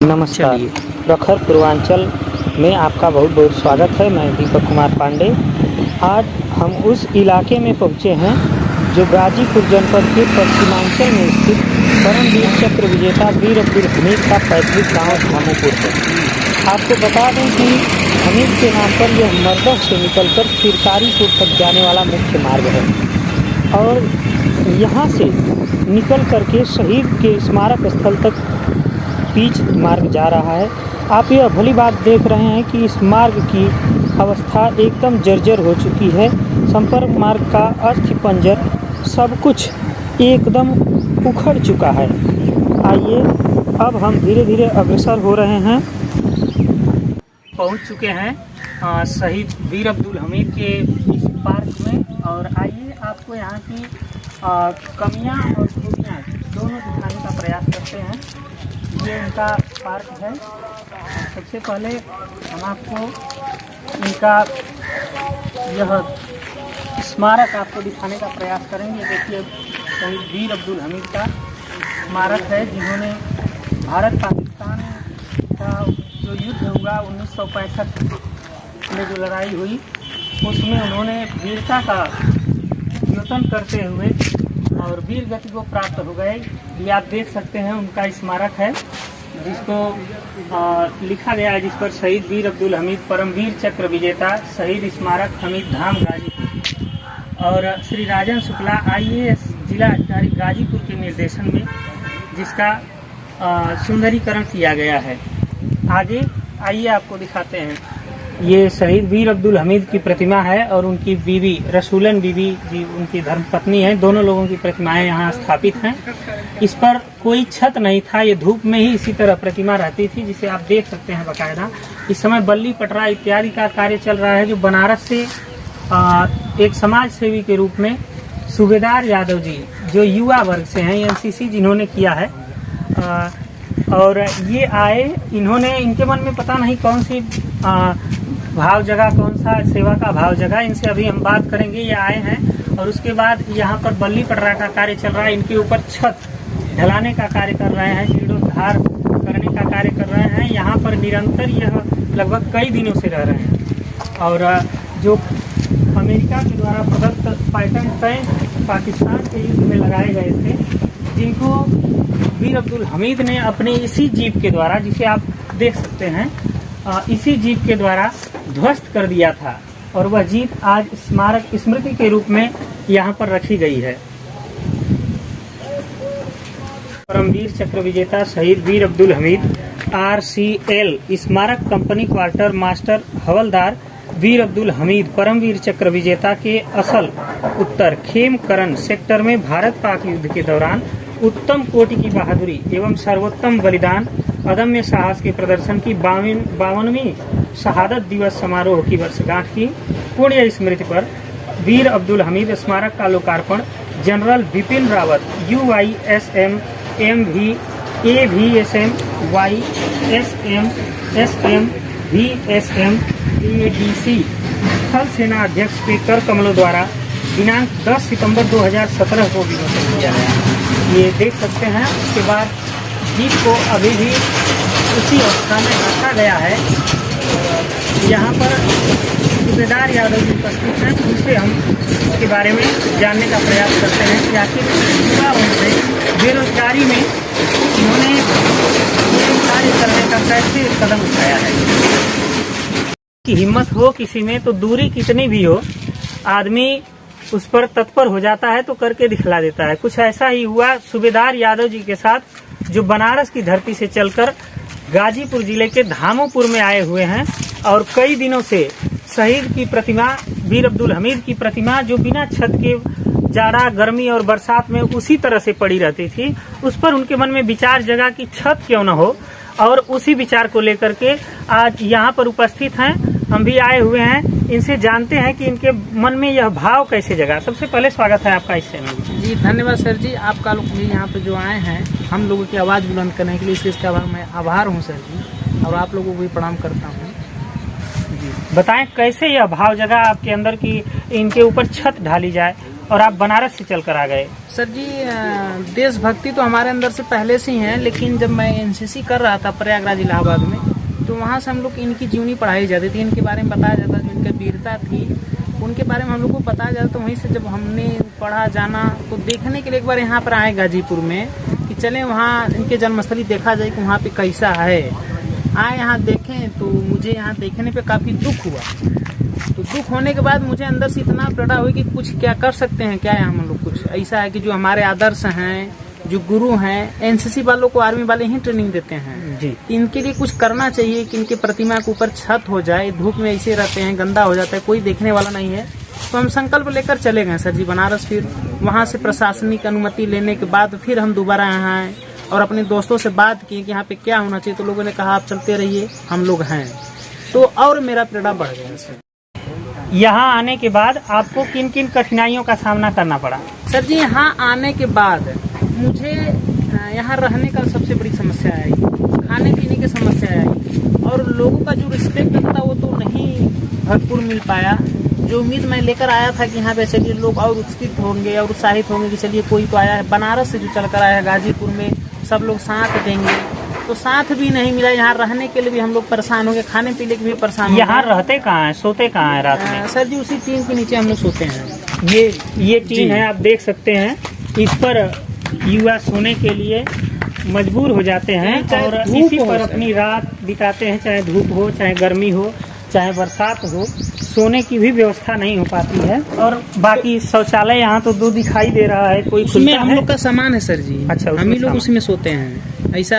नमस्कार। प्रखर पूर्वांचल में आपका बहुत बहुत स्वागत है। मैं दीपक कुमार पांडे। आज हम उस इलाके में पहुंचे हैं जो गाजीपुर जनपद के पश्चिमांचल में स्थित परमवीर चक्र विजेता वीर अब्दुल हमीद का पैतृक गाँव धामोपुर है। आपको बता दें कि हमीद के नाम पर यह मरदह से निकलकर तिरकारीपुर तक जाने वाला मुख्य मार्ग है और यहाँ से निकल करके शहीद के स्मारक स्थल तक बीच मार्ग जा रहा है। आप यह भली बात देख रहे हैं कि इस मार्ग की अवस्था एकदम जर्जर हो चुकी है। संपर्क मार्ग का अस्थि पंजर सब कुछ एकदम उखड़ चुका है। आइए अब हम धीरे धीरे अग्रसर हो रहे हैं। पहुंच चुके हैं शहीद वीर अब्दुल हमीद के इस पार्क में और आइए आपको यहाँ की कमियाँ और खूबियाँ दोनों दिखाने का प्रयास करते हैं। ये इनका पार्क है। सबसे पहले हम आपको इनका यह स्मारक आपको दिखाने का प्रयास करेंगे। देखिए शहीद वीर अब्दुल हमीद का स्मारक है, जिन्होंने भारत पाकिस्तान का जो युद्ध हुआ 1965 में जो लड़ाई हुई उसमें उन्होंने वीरता का द्योतन करते हुए और वीर गति को प्राप्त हो गए। ये आप देख सकते हैं उनका स्मारक है जिसको लिखा गया है, जिस पर शहीद वीर अब्दुल हमीद परमवीर चक्र विजेता शहीद स्मारक हमीद धाम गाजीपुर और श्री राजन शुक्ला IAS जिला अधिकारी गाजीपुर के निर्देशन में जिसका सुंदरीकरण किया गया है। आगे आइए आपको दिखाते हैं। ये शहीद वीर अब्दुल हमीद की प्रतिमा है और उनकी बीवी रसूलन बीवी जी उनकी धर्मपत्नी है। दोनों लोगों की प्रतिमाएं यहाँ स्थापित हैं। इस पर कोई छत नहीं था, ये धूप में ही इसी तरह प्रतिमा रहती थी, जिसे आप देख सकते हैं बकायदा। इस समय बल्ली पटरा इत्यादि का कार्य चल रहा है, जो बनारस से एक समाज सेवी के रूप में सूबेदार यादव जी जो युवा वर्ग से हैं, NCC जिन्होंने किया है और ये आए, इन्होंने इनके मन में पता नहीं कौन सी भाव जगह, कौन सा सेवा का भाव जगह, इनसे अभी हम बात करेंगे। ये आए हैं और उसके बाद यहाँ पर बल्ली पटरा का कार्य चल रहा है। इनके ऊपर छत ढलाने का कार्य कर रहे हैं, जीर्णोद्धार करने का कार्य कर रहे हैं। यहाँ पर निरंतर यह लगभग कई दिनों से रह रहे हैं और जो अमेरिका के द्वारा प्रदत्त पाइथन टैंक पाकिस्तान के युद्ध में लगाए गए थे, जिनको वीर अब्दुल हमीद ने अपने इसी जीप के द्वारा, जिसे आप देख सकते हैं, इसी जीप के द्वारा ध्वस्त कर दिया था और वह जीप आज स्मारक स्मृति के रूप में यहाँ पर रखी गई है। परमवीर चक्र विजेता शहीद वीर अब्दुल हमीद RCL स्मारक कंपनी क्वार्टर मास्टर हवलदार वीर अब्दुल हमीद परमवीर चक्र विजेता के असल उत्तर खेमकरन सेक्टर में भारत पाक युद्ध के दौरान उत्तम कोटि की बहादुरी एवं सर्वोत्तम बलिदान अदम्य साहस के प्रदर्शन की 52वीं शहादत दिवस समारोह की वर्षगांठ की पुण्य स्मृति पर वीर अब्दुल हमीद स्मारक का लोकार्पण general Bipin Rawat UISM MV AVSM YSM SM VSM ADC थल सेना अध्यक्ष के कर कमलों द्वारा दिनांक 10 सितंबर 2017 को विमोचन किया गया। ये देख सकते हैं। उसके बाद जीप को अभी भी उसी अवस्था में रखा गया है। यहाँ पर सूबेदार यादव जी उपस्थित हैं, उनसे हम इसके बारे में जानने का प्रयास करते हैं कि आखिर युवा उनसे बेरोजगारी में उन्होंने कार्य करने का कैसे कदम उठाया है। कि हिम्मत हो किसी में तो दूरी कितनी भी हो, आदमी उस पर तत्पर हो जाता है तो करके दिखला देता है। कुछ ऐसा ही हुआ सूबेदार यादव जी के साथ, जो बनारस की धरती से चलकर गाजीपुर जिले के धामोपुर में आए हुए हैं और कई दिनों से शहीद की प्रतिमा वीर अब्दुल हमीद की प्रतिमा जो बिना छत के जाड़ा गर्मी और बरसात में उसी तरह से पड़ी रहती थी, उस पर उनके मन में विचार जगा कि छत क्यों न हो और उसी विचार को लेकर के आज यहाँ पर उपस्थित हैं। हम भी आए हुए हैं, इनसे जानते हैं कि इनके मन में यह भाव कैसे जगा। सबसे पहले स्वागत है आपका इस चैनल में। जी धन्यवाद सर जी, आपका लोग भी यहाँ पे जो आए हैं हम लोगों की आवाज़ बुलंद करने के लिए, इसका मैं आभार हूँ सर जी और आप लोगों को भी प्रणाम करता हूँ। जी बताएं कैसे यह भाव जगा आपके अंदर कि इनके ऊपर छत ढाली जाए और आप बनारस से चलकर आ गए। सर जी, देशभक्ति तो हमारे अंदर से पहले से ही है, लेकिन जब मैं एनसीसी कर रहा था प्रयागराज इलाहाबाद में, तो वहाँ से हम लोग इनकी जीवनी पढ़ाई जाती थी, इनके बारे में बताया जाता, जो इनकी वीरता थी उनके बारे में हम लोग को बताया जाता। तो वहीं से जब हमने पढ़ा जाना, तो देखने के लिए एक बार यहाँ पर आए गाजीपुर में कि चलें वहाँ इनके जन्मस्थली देखा जाए कि वहाँ पे कैसा है। आए यहाँ देखें तो मुझे यहाँ देखने पे काफ़ी दुख हुआ। तो दुख होने के बाद मुझे अंदर से इतना प्रेरणा हुई कि कुछ क्या कर सकते हैं, क्या है हम लोग कुछ ऐसा है कि जो हमारे आदर्श हैं, जो गुरु हैं, एनसीसी वालों को आर्मी वाले ही ट्रेनिंग देते हैं जी। इनके लिए कुछ करना चाहिए कि इनके प्रतिमा के ऊपर छत हो जाए। धूप में ऐसे रहते हैं, गंदा हो जाता है, कोई देखने वाला नहीं है। तो हम संकल्प लेकर चले गए सर जी बनारस। फिर वहाँ से प्रशासनिक अनुमति लेने के बाद फिर हम दोबारा यहाँ आए और अपने दोस्तों से बात की कि यहाँ पे क्या होना चाहिए। तो लोगों ने कहा आप चलते रहिए, हम लोग हैं। तो और मेरा प्रेरणा बढ़ गया सर। यहाँ आने के बाद आपको किन किन कठिनाइयों का सामना करना पड़ा? सर जी, यहाँ आने के बाद मुझे यहाँ रहने का सबसे बड़ी समस्या आई, खाने पीने की समस्या आई, और लोगों का जो रिस्पेक्ट था वो तो नहीं भरपूर मिल पाया। जो उम्मीद मैं लेकर आया था कि यहाँ पे चलिए लोग और उत्साहित होंगे और उत्साहित होंगे कि चलिए कोई तो आया है बनारस से, जो चल कर आया है गाजीपुर में, सब लोग साथ देंगे, तो साथ भी नहीं मिला। यहाँ रहने के लिए भी हम लोग परेशान हो गए, खाने पीने के भी परेशान हो गए। यहाँ रहते कहाँ हैं, सोते कहाँ हैं रात में? सर जी, उसी टीन के नीचे हम लोग सोते हैं। ये टीन है, आप देख सकते हैं। इस पर युवा सोने के लिए मजबूर हो जाते हैं और इसी पर अपनी रात बिताते हैं, चाहे धूप हो, चाहे गर्मी हो, चाहे बरसात हो। सोने की भी व्यवस्था नहीं हो पाती है। और बाकी शौचालय यहाँ तो दो दिखाई दे रहा है, कोई उसमें हम लोग का सामान है सर जी। अच्छा, हम ही लोग उसमें सोते हैं। ऐसा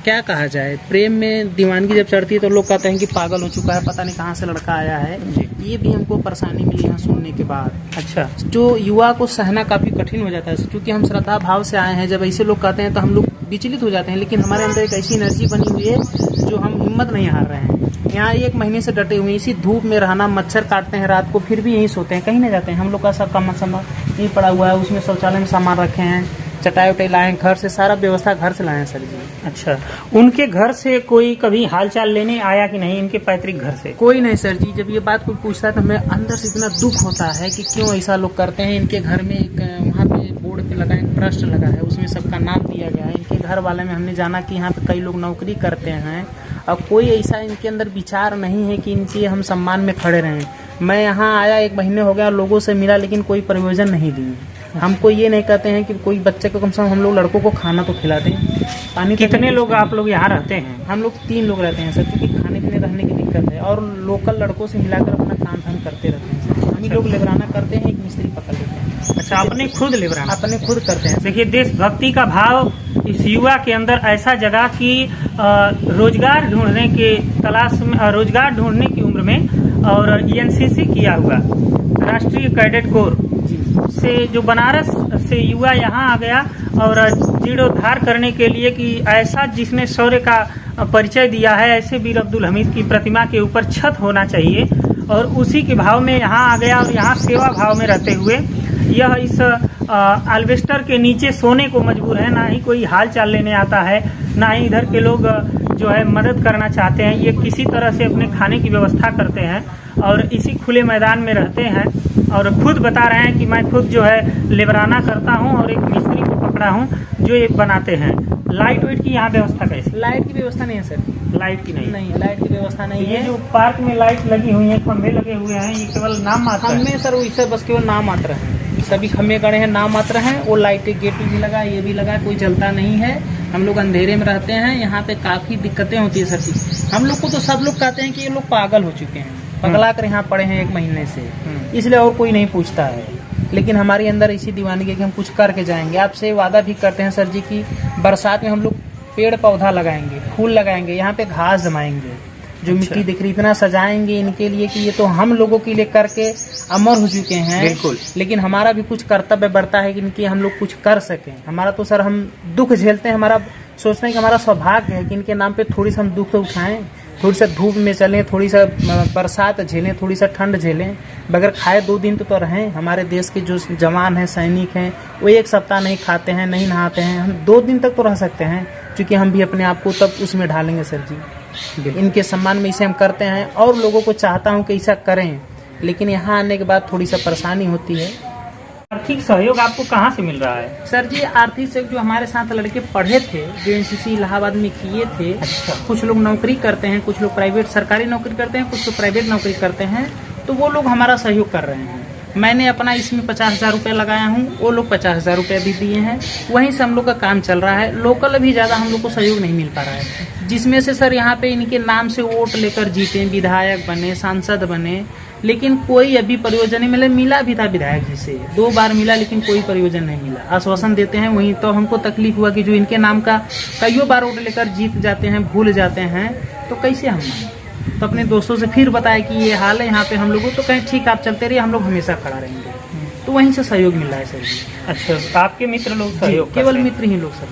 क्या कहा जाए, प्रेम में दीवानगी जब चढ़ती है तो लोग कहते हैं कि पागल हो चुका है, पता नहीं कहाँ से लड़का आया है। ये भी हमको परेशानी मिली यहाँ सुनने के बाद। अच्छा, जो युवा को सहना काफी कठिन हो जाता है, क्योंकि हम श्रद्धा भाव से आए हैं। जब ऐसे लोग कहते हैं तो हम लोग विचलित हो जाते हैं, लेकिन हमारे अंदर एक ऐसी एनर्जी बनी हुई है जो हम हिम्मत नहीं हार रहे हैं। यहाँ 1 महीने से डटे हुए, इसी धूप में रहना, मच्छर काटते हैं रात को, फिर भी यहीं सोते हैं, कहीं नहीं जाते हैं। हम लोग का सब काम सामान यहीं पड़ा हुआ है, उसमें शौचालय में सामान रखे हैं, चटाई उटाई लाए घर से, सारा व्यवस्था घर से लाए हैं सर जी। अच्छा, उनके घर से कोई कभी हालचाल लेने आया कि नहीं? इनके पैतृक घर से कोई नहीं सर जी। जब ये बात कोई पूछता है तो हमें अंदर से इतना दुख होता है कि क्यों ऐसा लोग करते हैं। इनके घर में एक वहाँ पे बोर्ड पे लगा एक ट्रस्ट लगा है, उसमें सबका नाम दिया गया है। इनके घर वाले में हमने जाना कि यहाँ पे कई लोग नौकरी करते हैं और कोई ऐसा इनके अंदर विचार नहीं है कि इनके हम सम्मान में खड़े रहें। मैं यहाँ आया 1 महीने हो गया, लोगों से मिला, लेकिन कोई प्रयोजन नहीं दिए। हमको ये नहीं कहते हैं कि कोई बच्चे को, कम से कम हम लोग लड़कों को खाना तो खिलाते हैं, पानी। कितने लोग आप लोग यहाँ रहते हैं? हम लोग 3 लोग रहते हैं सर, क्योंकि खाने पीने रहने की दिक्कत है, और लोकल लड़कों से मिलाकर अपना काम धाम करते रहते हैं सर। हम ही लोग लेबराना करते हैं, एक मिस्त्री पकड़ लेते हैं। अच्छा, अपने खुद लेबराना? अपने खुद करते हैं। देखिए, देशभक्ति का भाव इस युवा के अंदर ऐसा जगह कि रोजगार ढूंढने के तलाश में, रोजगार ढूंढने की उम्र में, और एनसीसी किया हुआ राष्ट्रीय कैडेट कोर से जो बनारस से युवा यहाँ आ गया और जीर्णोद्धार करने के लिए कि ऐसा जिसने शौर्य का परिचय दिया है, ऐसे वीर अब्दुल हमीद की प्रतिमा के ऊपर छत होना चाहिए, और उसी के भाव में यहाँ आ गया। और यहाँ सेवा भाव में रहते हुए यह इस अल्बेस्टर के नीचे सोने को मजबूर है। ना ही कोई हाल चाल लेने आता है, ना ही इधर के लोग जो है मदद करना चाहते हैं। ये किसी तरह से अपने खाने की व्यवस्था करते हैं और इसी खुले मैदान में रहते हैं। और खुद बता रहे हैं कि मैं खुद जो है लेबराना करता हूं और एक मिस्त्री को पकड़ा हूं जो ये बनाते हैं। लाइट वेट की यहाँ व्यवस्था कैसे? लाइट की व्यवस्था नहीं है सर। लाइट की नहीं, लाइट की व्यवस्था नहीं है। ये जो पार्क में लाइट लगी हुई है, खंभे लगे हुए हैं, ये केवल नाम मात्र है? खम्भे सर वैसे बस केवल नाम मात्र है, सभी खम्भे गड़े हैं, नाम मात्र हैं। वो लाइट गेट भी लगा, ये भी लगा, कोई जलता नहीं है। हम लोग अंधेरे में रहते हैं। यहाँ पे काफी दिक्कतें होती है सर जी। हम लोग को तो सब लोग कहते हैं कि ये लोग पागल हो चुके हैं, पगला कर यहाँ पड़े हैं 1 महीने से, इसलिए और कोई नहीं पूछता है। लेकिन हमारे अंदर इसी दीवानगी है कि हम कुछ करके जाएंगे। आपसे वादा भी करते हैं सर जी कि बरसात में हम लोग पेड़ पौधा लगाएंगे, फूल लगाएंगे, यहाँ पे घास जमाएंगे, जो मिट्टी दिख रही इतना सजाएंगे इनके लिए कि ये तो हम लोगों के लिए करके अमर हो चुके हैं। बिल्कुल। लेकिन हमारा भी कुछ कर्तव्य बढ़ता है कि इनके हम लोग कुछ कर सकें। हमारा तो सर हम दुख झेलते हैं, हमारा सोचते हैं कि हमारा सौभाग्य है कि इनके नाम पे थोड़ी सा हम दुख तो उठाएं, थोड़ी सा धूप में चलें, थोड़ी सा बरसात झेलें, थोड़ी सा ठंड झेलें, बगैर खाए 2 दिन तो रहें। हमारे देश के जो जवान हैं, सैनिक हैं, वो 1 सप्ताह नहीं खाते हैं, नहीं नहाते हैं, हम 2 दिन तक तो रह सकते हैं, क्योंकि हम भी अपने आप को तब उसमें ढालेंगे सर जी। इनके सम्मान में इसे हम करते हैं और लोगों को चाहता हूँ कि ऐसा करें, लेकिन यहाँ आने के बाद थोड़ी सा परेशानी होती है। आर्थिक सहयोग आपको कहाँ से मिल रहा है? सर जी, आर्थिक सहयोग जो हमारे साथ लड़के पढ़े थे, जो एनसीसी इलाहाबाद में किए थे, अच्छा। कुछ लोग नौकरी करते हैं, कुछ लोग प्राइवेट सरकारी नौकरी करते हैं, कुछ लोग प्राइवेट नौकरी करते हैं, तो वो लोग हमारा सहयोग कर रहे हैं। मैंने अपना इसमें 50,000 रुपये लगाया हूँ, वो लोग 50,000 रुपये भी दिए हैं, वहीं से हम लोग का काम चल रहा है। लोकल भी ज़्यादा हम लोग को सहयोग नहीं मिल पा रहा है, जिसमें से सर यहाँ पे इनके नाम से वोट लेकर जीते, विधायक बने, सांसद बने, लेकिन कोई अभी प्रयोजन नहीं मिला भी था विधायक जी से 2 बार मिला, लेकिन कोई प्रयोजन नहीं मिला। आश्वासन देते हैं, वहीं तो हमको तकलीफ हुआ कि जो इनके नाम का कईयों बार वोट लेकर जीत जाते हैं, भूल जाते हैं, तो कैसे हम माने। तो अपने दोस्तों से फिर बताया कि ये हाल है यहाँ पे हम लोगों, तो कहें ठीक आप चलते रहिए, हम लोग हमेशा खड़ा रहेंगे। तो वहीं से सहयोग मिल रहा है सर जी। अच्छा, आपके मित्र लोग सहयोग केवल करते हैं? मित्र ही लोग सर।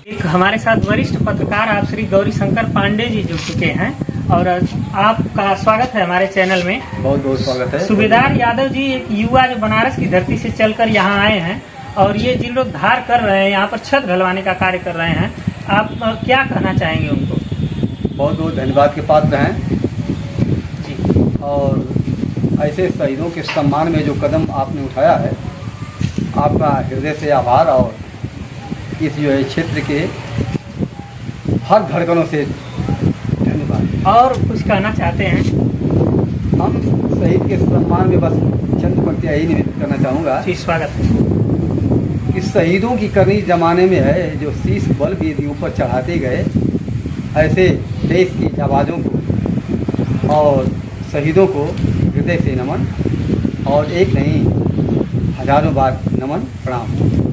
एक हमारे साथ वरिष्ठ पत्रकार आप श्री गौरी शंकर पांडे जी जुड़ चुके हैं और आपका स्वागत है हमारे चैनल में। बहुत बहुत स्वागत है। सूबेदार यादव जी एक युवा जो बनारस की धरती से चलकर यहाँ आए हैं और ये जीर्णोद्धार कर रहे हैं, यहाँ पर छत ढलवाने का कार्य कर रहे हैं, आप क्या कहना चाहेंगे उनको? बहुत बहुत धन्यवाद के पात्र हैं जी। और ऐसे शहीदों के सम्मान में जो कदम आपने उठाया है, आपका हृदय से आभार। और इस जो है क्षेत्र के हर धड़कनों से धन्यवाद। और कुछ कहना चाहते हैं? हम शहीद के सम्मान में बस चंद पंक्तियाँ ही निवेदित करना चाहूँगा। जी, स्वागत है। इस शहीदों की करनी जमाने में है, जो शीश बल भी यदि ऊपर चढ़ाते गए, ऐसे देश की आवाज़ों को और शहीदों को हृदय से नमन, और एक नहीं हजारों बार नमन, प्रणाम।